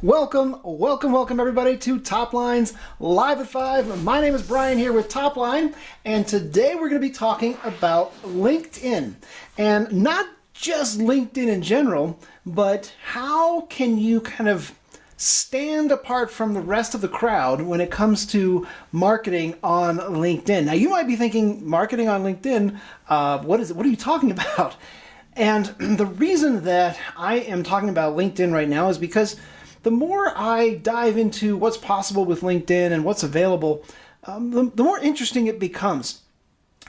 Welcome everybody to Top Lines Live at 5. My name is Brian here with Top Line, and today we're going to be talking about LinkedIn. And not just LinkedIn in general, but how can you kind of stand apart from the rest of the crowd when it comes to marketing on LinkedIn. Now you might be thinking, marketing on LinkedIn, what is it? What are you talking about? And the reason that I am talking about LinkedIn right now is because the more I dive into what's possible with LinkedIn and what's available, the more interesting it becomes.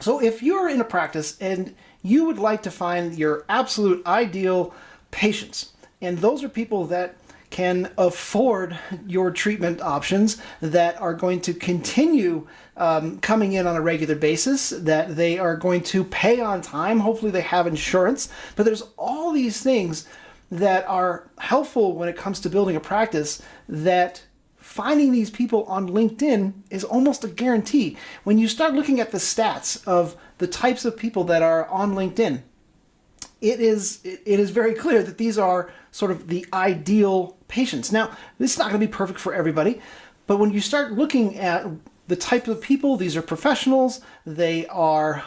So if you're in a practice and you would like to find your absolute ideal patients, and those are people that can afford your treatment options, that are going to continue coming in on a regular basis, that they are going to pay on time, hopefully they have insurance, but there's all these things that are helpful when it comes to building a practice, that finding these people on LinkedIn is almost a guarantee. When you start looking at the stats of the types of people that are on LinkedIn, it is very clear that these are sort of the ideal patients. Now, this is not going to be perfect for everybody, but when you start looking at the type of people, these are professionals. They are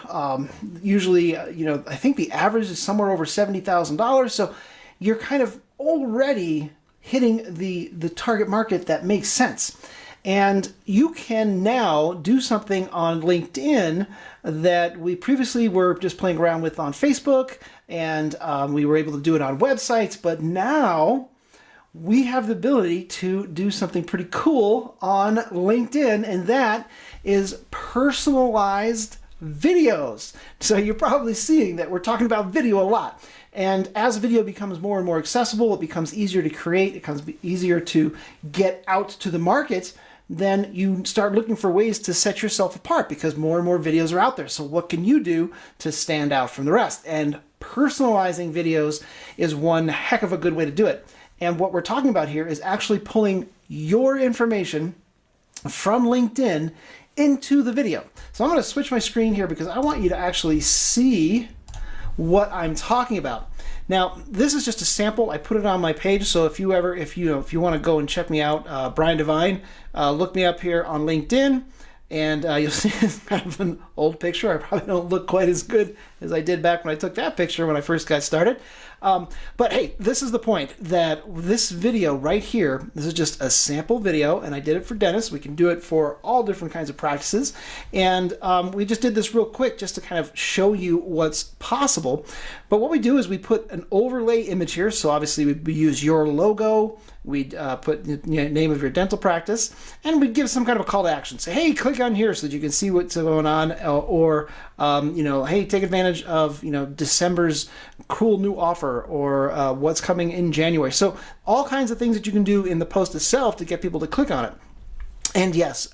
usually, I think the average is somewhere over $70,000. So you're kind of already hitting the target market that makes sense. And you can now do something on LinkedIn that we previously were just playing around with on Facebook, and we were able to do it on websites, but now we have the ability to do something pretty cool on LinkedIn, and that is personalized videos. So you're probably seeing that we're talking about video a lot. And as video becomes more and more accessible, it becomes easier to create, it becomes easier to get out to the market, then you start looking for ways to set yourself apart because more and more videos are out there. So what can you do to stand out from the rest? And personalizing videos is one heck of a good way to do it. And what we're talking about here is actually pulling your information from LinkedIn into the video. So I'm going to switch my screen here because I want you to actually see what I'm talking about. Now, this is just a sample. I put it on my page, so if you want to go and check me out, Brian DEVINE, look me up here on LinkedIn, and you'll see it's kind of an old picture. I probably don't look quite as good as I did back when I took that picture when I first got started. But hey, this is the point, that this video right here, this is just a sample video, and I did it for dentists. We can do it for all different kinds of practices. And we just did this real quick just to kind of show you what's possible. But what we do is we put an overlay image here. So obviously we use your logo. We'd put the name of your dental practice, and we'd give some kind of a call to action. Say, hey, click on here so that you can see what's going on, or hey, take advantage of December's cool new offer, or what's coming in January. So all kinds of things that you can do in the post itself to get people to click on it. And yes,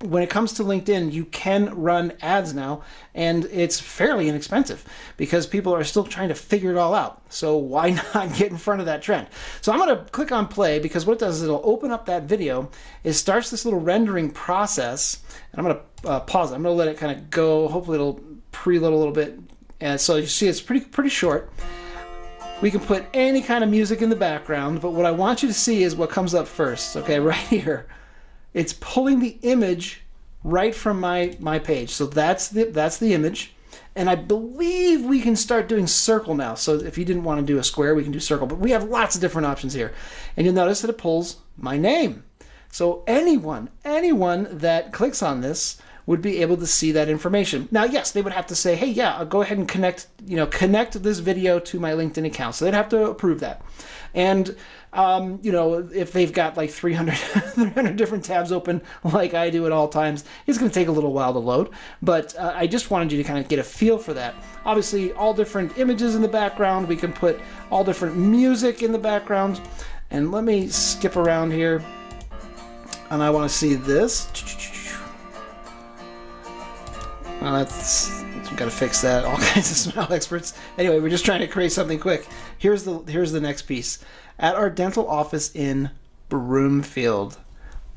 when it comes to LinkedIn, you can run ads now, and it's fairly inexpensive because people are still trying to figure it all out. So why not get in front of that trend? So I'm going to click on play, because what it does is it'll open up that video. It starts this little rendering process, and I'm going to pause it. I'm going to let it kind of go. Hopefully it'll preload a little bit. And so you see it's pretty short. We can put any kind of music in the background, but what I want you to see is what comes up first. Okay, right here. It's pulling the image right from my page. So that's the image. And I believe we can start doing circle now. So if you didn't want to do a square, we can do circle. But we have lots of different options here. And you'll notice that it pulls my name. So anyone that clicks on this would be able to see that information. Now, yes, they would have to say, hey, yeah, I'll go ahead and connect this video to my LinkedIn account. So they'd have to approve that. And if they've got like 300 different tabs open like I do at all times, it's going to take a little while to load. But I just wanted you to kind of get a feel for that. Obviously, all different images in the background. We can put all different music in the background. And let me skip around here. And I want to see this. Well, we've got to fix that. All kinds of smile experts. Anyway, we're just trying to create something quick. Here's the next piece. At our dental office in Broomfield.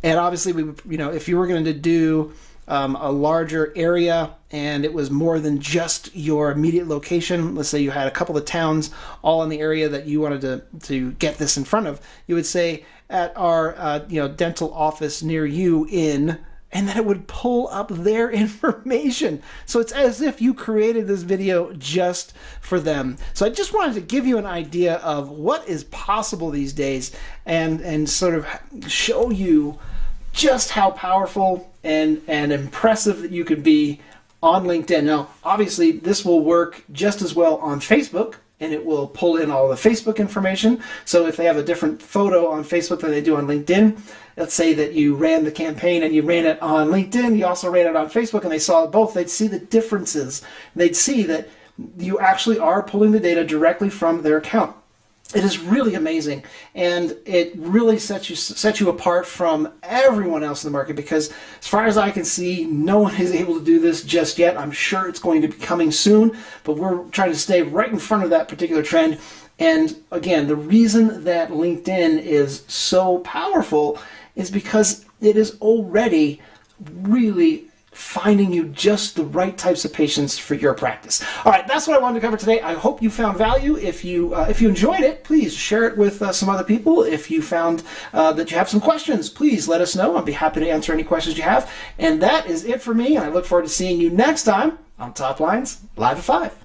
And obviously, if you were going to do a larger area and it was more than just your immediate location, let's say you had a couple of towns all in the area that you wanted to get this in front of, you would say at our dental office near you in, and then it would pull up their information. So it's as if you created this video just for them. So I just wanted to give you an idea of what is possible these days and sort of show you just how powerful and impressive that you could be on LinkedIn. Now, obviously, this will work just as well on Facebook, and it will pull in all the Facebook information. So if they have a different photo on Facebook than they do on LinkedIn, let's say that you ran the campaign and you ran it on LinkedIn, you also ran it on Facebook, and they saw both, they'd see the differences. They'd see that you actually are pulling the data directly from their account. It is really amazing, and it really sets you apart from everyone else in the market, because as far as I can see, no one is able to do this just yet. I'm sure it's going to be coming soon, but we're trying to stay right in front of that particular trend. And again, the reason that LinkedIn is so powerful is because it is already really finding you just the right types of patients for your practice. All right, that's what I wanted to cover today. I hope you found value. If you enjoyed it, please share it with some other people. If you found that you have some questions, please let us know. I'd be happy to answer any questions you have. And that is it for me, and I look forward to seeing you next time on Top Lines Live at 5.